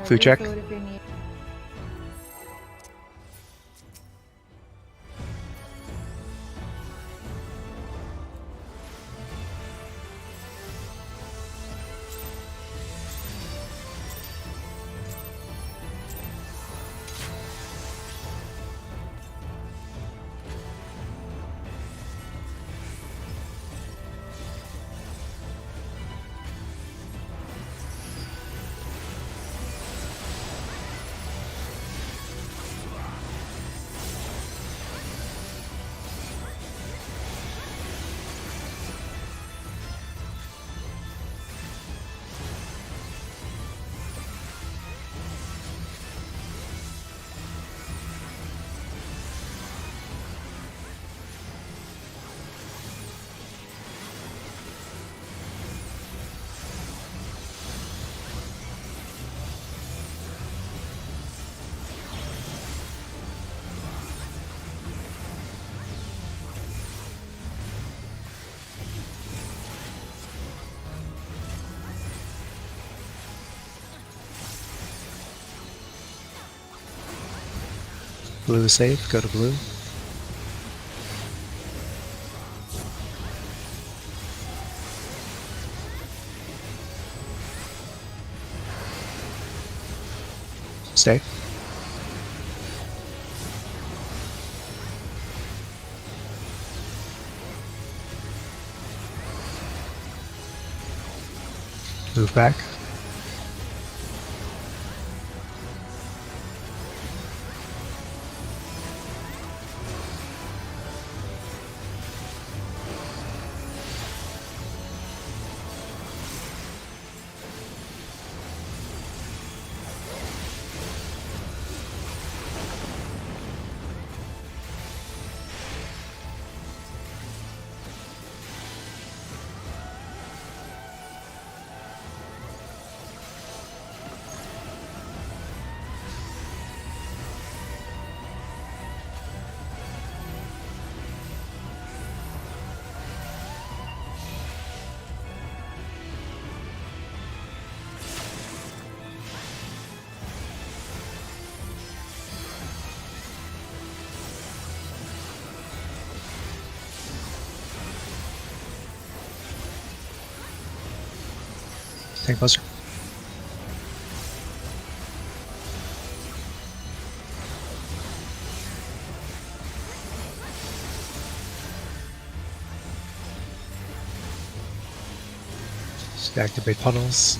Food check. Food if you need. Blue is safe, go to blue. Stay. Move back. Tank closer. Just activate puddles.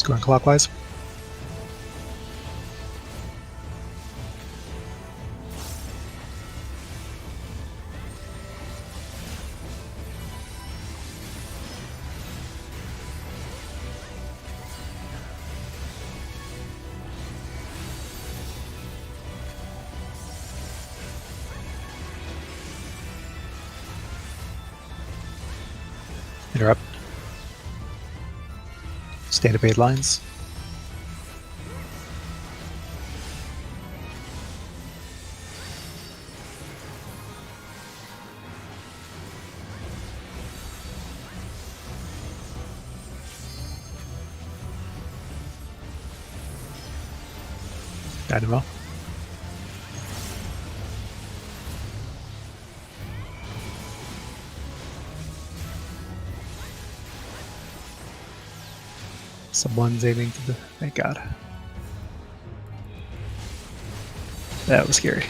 It's going clockwise. Interrupt. Stand obeyed lines. Dynamo. Someone's aiming to the... Thank God. That was scary.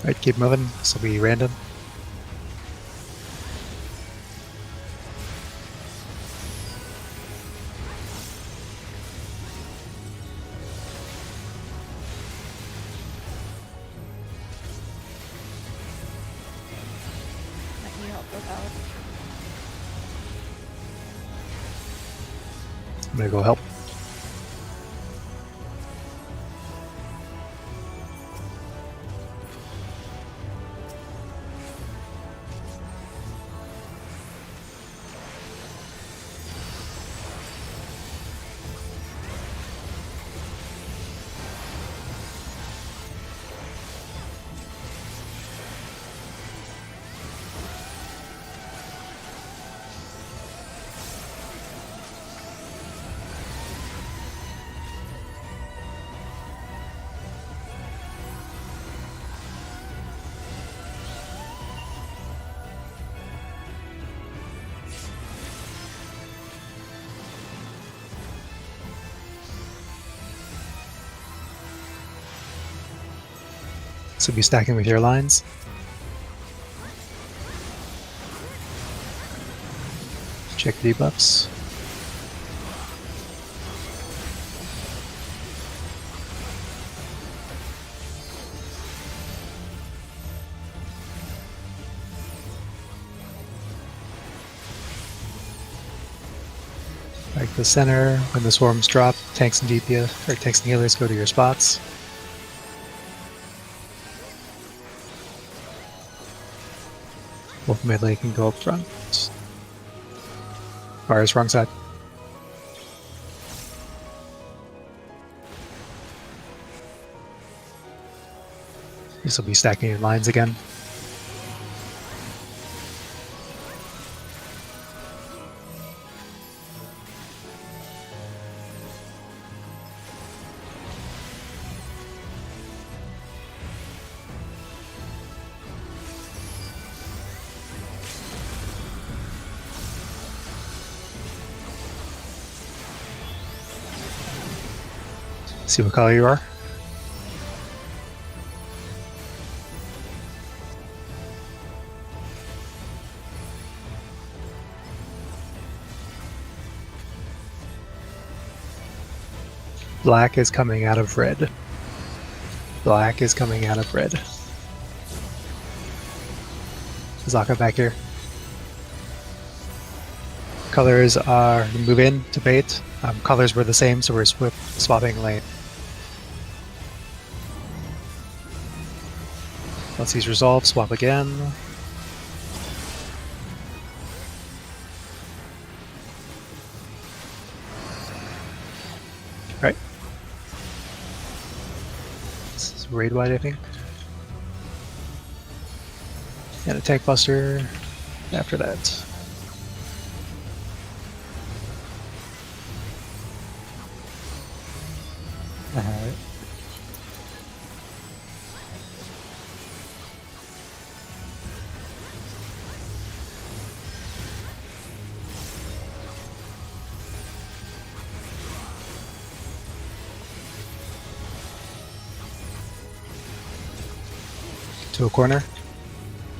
Alright, keep moving. This will be random. Without. I'm gonna go help. So be stacking with your lines. Check debuffs. Like the center, when the swarms drop, tanks and DPS or tanks and healers go to your spots. Both melee can go up front. Fires wrong side. This will be stacking your lines again. See what color you are. Black is coming out of red. Black is coming out of red. Zaka back here. Colors are move in to bait. Colors were the same, so we're swapping lane. Once these resolve, swap again. Right. This is raid wide, I think. And a tank buster after that. Alright. To a corner.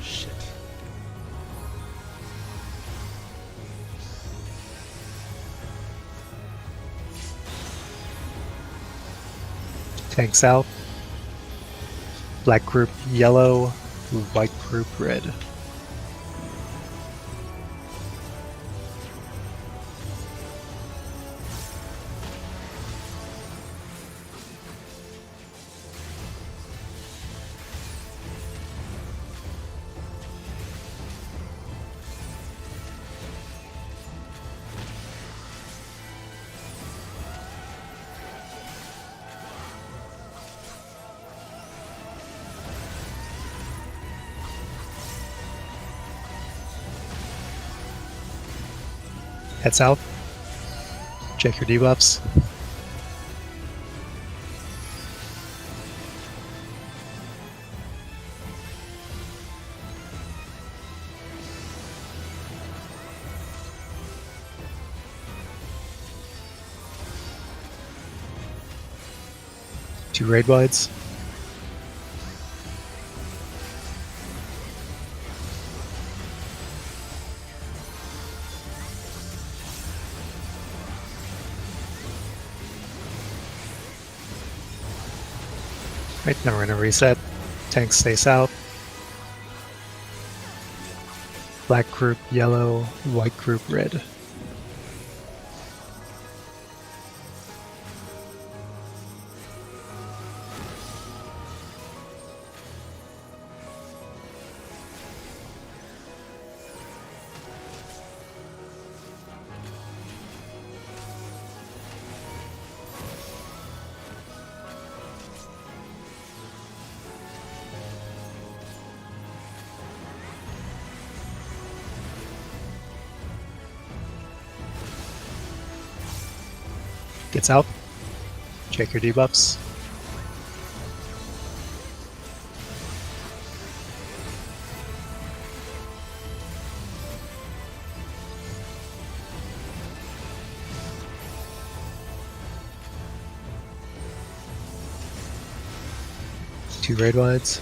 Shit. Tank south. Black group yellow. White group red. Head south. Check your debuffs. Two raid wides. Right, now we're gonna reset. Tanks stay south. Black group yellow, white group red. Gets out. Check your debuffs. Two raid wides.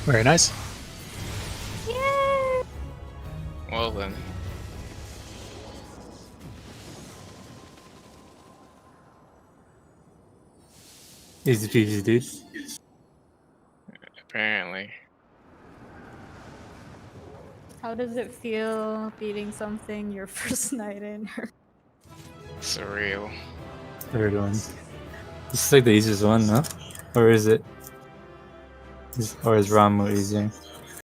Very nice. Yay! Well then. Easy peasy, dude. Apparently. How does it feel beating something your first night in? Surreal. Third one. This is like the easiest one, no? Or is it? Or is Ramu easier?